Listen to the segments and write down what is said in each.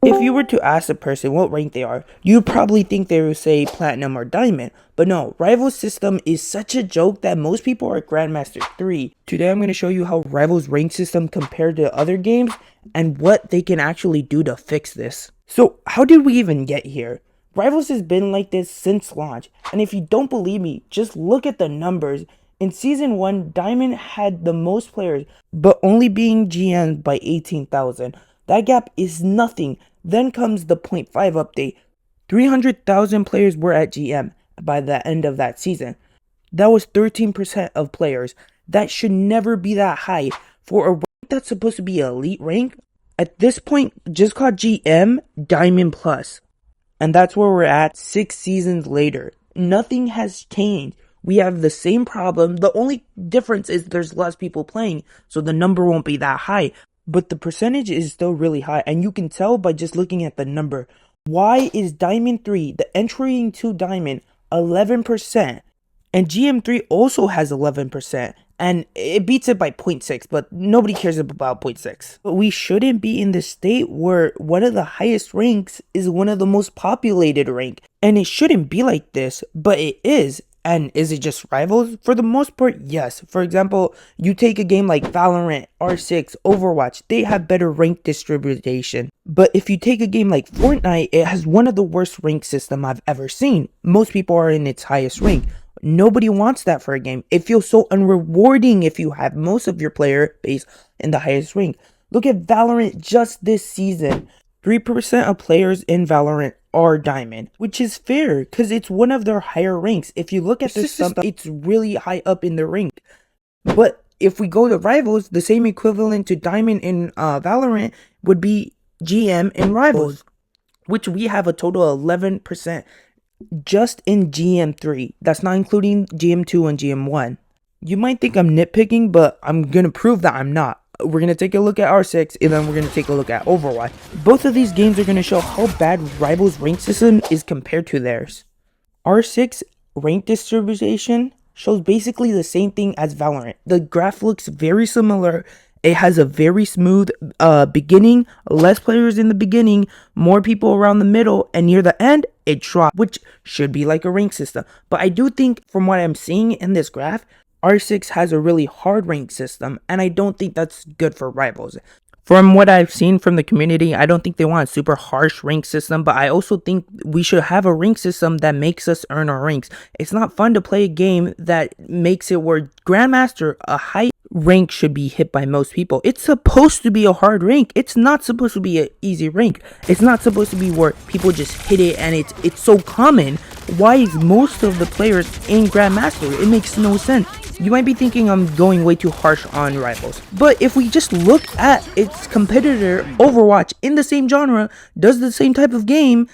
If you were to ask a person what rank they are, you'd probably think they would say Platinum or Diamond. But no, Rivals system is such a joke that most people are Grandmaster 3. Today I'm going to show you how Rivals rank system compared to other games and what they can actually do to fix this. So how did we even get here? Rivals has been like this since launch, and if you don't believe me, just look at the numbers. In Season 1, Diamond had the most players, but only being GM'd by 18,000. That gap is nothing. Then comes the 0.5 update. 300,000 players were at GM by the end of that season. That was 13% of players. That should never be that high. For a rank that's supposed to be an elite rank, at this point, just call GM Diamond Plus. And that's where we're at 6 seasons later. Nothing has changed. We have the same problem. The only difference is there's less people playing, so the number won't be that high. But the percentage is still really high, and you can tell by just looking at the number. Why is Diamond 3, the entry into Diamond, 11%? And GM3 also has 11%, and it beats it by 0.6, but nobody cares about 0.6. But we shouldn't be in the state where one of the highest ranks is one of the most populated rank. And it shouldn't be like this, but it is. And is it just Rivals? For the most part, yes. For example, you take a game like Valorant, R6, Overwatch, they have better rank distribution. But if you take a game like Fortnite, it has one of the worst rank system I've ever seen. Most people are in its highest rank. Nobody wants that for a game. It feels so unrewarding if you have most of your player base in the highest rank. Look at Valorant just this season. 3% of players in Valorant are Diamond, which is fair because it's one of their higher ranks. If you look at the system, it's really high up in the rank. But if we go to Rivals, the same equivalent to Diamond in Valorant would be GM in Rivals, which we have a total of 11% just in GM3. That's not including GM2 and GM1. You might think I'm nitpicking, but I'm going to prove that I'm not. We're going to take a look at R6, and then we're going to take a look at Overwatch. Both of these games are going to show how bad Rivals' rank system is compared to theirs. R6 rank distribution shows basically the same thing as Valorant. The graph looks very similar. It has a very smooth beginning, less players in the beginning, more people around the middle, and near the end, it drops, which should be like a rank system. But I do think, from what I'm seeing in this graph, R6 has a really hard rank system, and I don't think that's good for Rivals. From what I've seen from the community, I don't think they want a super harsh rank system, but I also think we should have a rank system that makes us earn our ranks. It's not fun to play a game that makes it where Grandmaster, a high rank, should be hit by most people. It's supposed to be a hard rank. It's not supposed to be an easy rank. It's not supposed to be where people just hit it and it's so common. Why is most of the players in Grandmaster? It makes no sense. You might be thinking I'm going way too harsh on Rivals, but if we just look at its competitor, Overwatch, in the same genre, does the same type of game,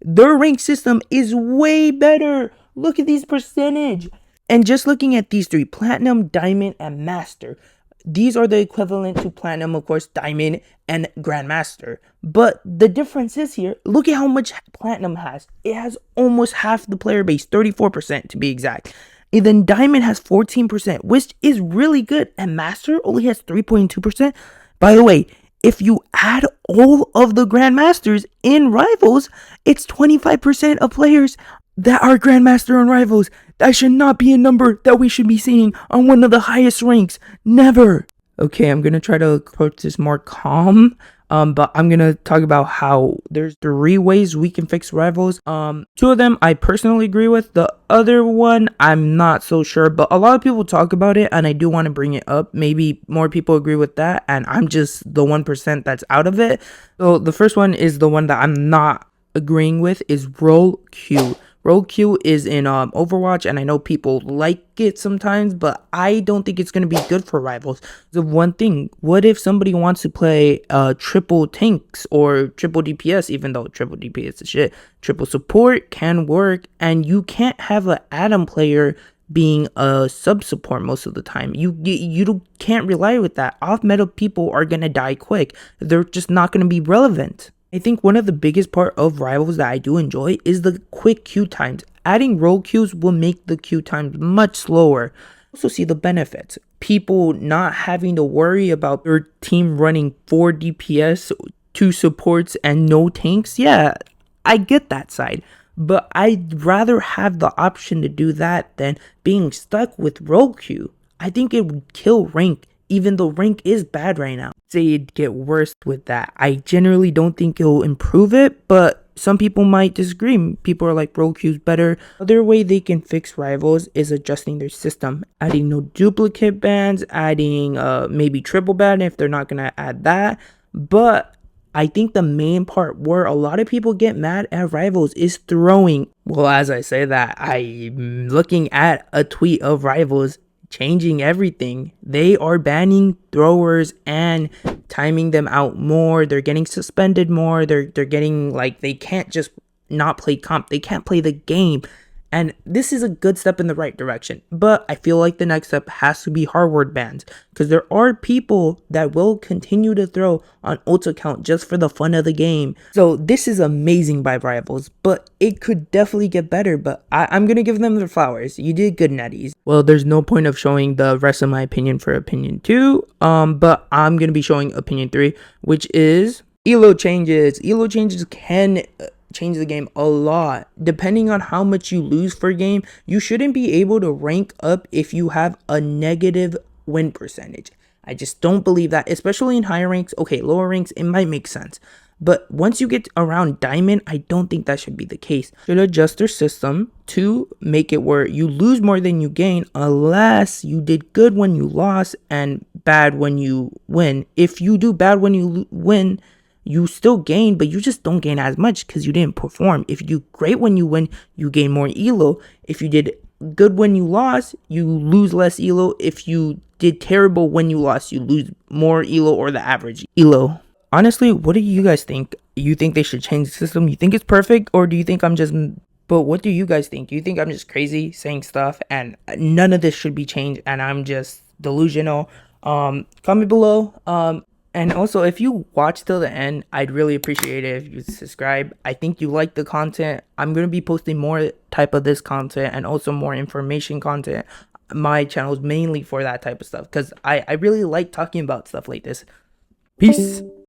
their rank system is way better. Look at these percentage. And just looking at these three, Platinum, Diamond, and Master, these are the equivalent to Platinum, of course, Diamond, and Grandmaster. But the difference is here, look at how much Platinum has. It has almost half the player base, 34% to be exact. And then Diamond has 14%, which is really good. And Master only has 3.2%. By the way, if you add all of the Grandmasters in Rivals, it's 25% of players that are Grandmaster on Rivals. That should not be a number that we should be seeing on one of the highest ranks. Never. Okay, I'm going to try to approach this more calm. But I'm going to talk about how there's 3 ways we can fix Rivals. 2 of them I personally agree with. The other one, I'm not so sure. But a lot of people talk about it, and I do want to bring it up. Maybe more people agree with that, and I'm just the 1% that's out of it. So the first one is the one that I'm not agreeing with, is Roll Q. Roll Q is in Overwatch, and I know people like it sometimes, but I don't think it's going to be good for Rivals. The one thing, what if somebody wants to play triple tanks or triple DPS, even though triple DPS is shit, triple support can work, and you can't have an Atom player being a sub support most of the time. You can't rely with that. Off meta people are going to die quick. They're just not going to be relevant. I think one of the biggest part of Rivals that I do enjoy is the quick queue times. Adding roll queues will make the queue times much slower. Also see the benefits. People not having to worry about their team running 4 DPS 2 supports and no tanks, yeah, I get that side. But I'd rather have the option to do that than being stuck with rogue queue. I think it would kill rank, even though rank is bad right now. Say it'd get worse with that. I generally don't think it'll improve it, but some people might disagree. People are like, rogue queue's better. Other way they can fix rivals is adjusting their system, adding no duplicate bans, adding maybe triple ban if they're not gonna add that. But I think the main part where a lot of people get mad at rivals is throwing. Well, as I say that, I'm looking at a tweet of rivals changing everything. They are banning throwers and timing them out more. They're getting suspended more. They're getting like, they can't just not play comp. They can't play the game. And this is a good step in the right direction. But I feel like the next step has to be hardware bans, because there are people that will continue to throw on ult account just for the fun of the game. So this is amazing by Rivals, but it could definitely get better. But I'm going to give them their flowers. You did good, Netties. Well, there's no point of showing the rest of my opinion for opinion 2. But I'm going to be showing opinion 3, which is Elo Changes. Elo Changes can change the game a lot. Depending on how much you lose per game, you shouldn't be able to rank up if you have a negative win percentage. I just don't believe that, especially in higher ranks. Okay, lower ranks, it might make sense. But once you get around diamond, I don't think that should be the case. Should adjust their system to make it where you lose more than you gain, unless you did good when you lost and bad when you win. If you do bad when you win, you still gain, but you just don't gain as much because you didn't perform. If you do great when you win, you gain more elo. If you did good when you lost, you lose less elo. If you did terrible when you lost, you lose more elo, or the average elo. Honestly, what do you guys think? You think they should change the system? You think it's perfect, or do you think I'm just... But what do you guys think? Do you think I'm just crazy saying stuff and none of this should be changed and I'm just delusional? Comment below. And also, if you watch till the end, I'd really appreciate it if you subscribe. I think you like the content. I'm going to be posting more type of this content and also more information content. My channel is mainly for that type of stuff because I really like talking about stuff like this. Peace.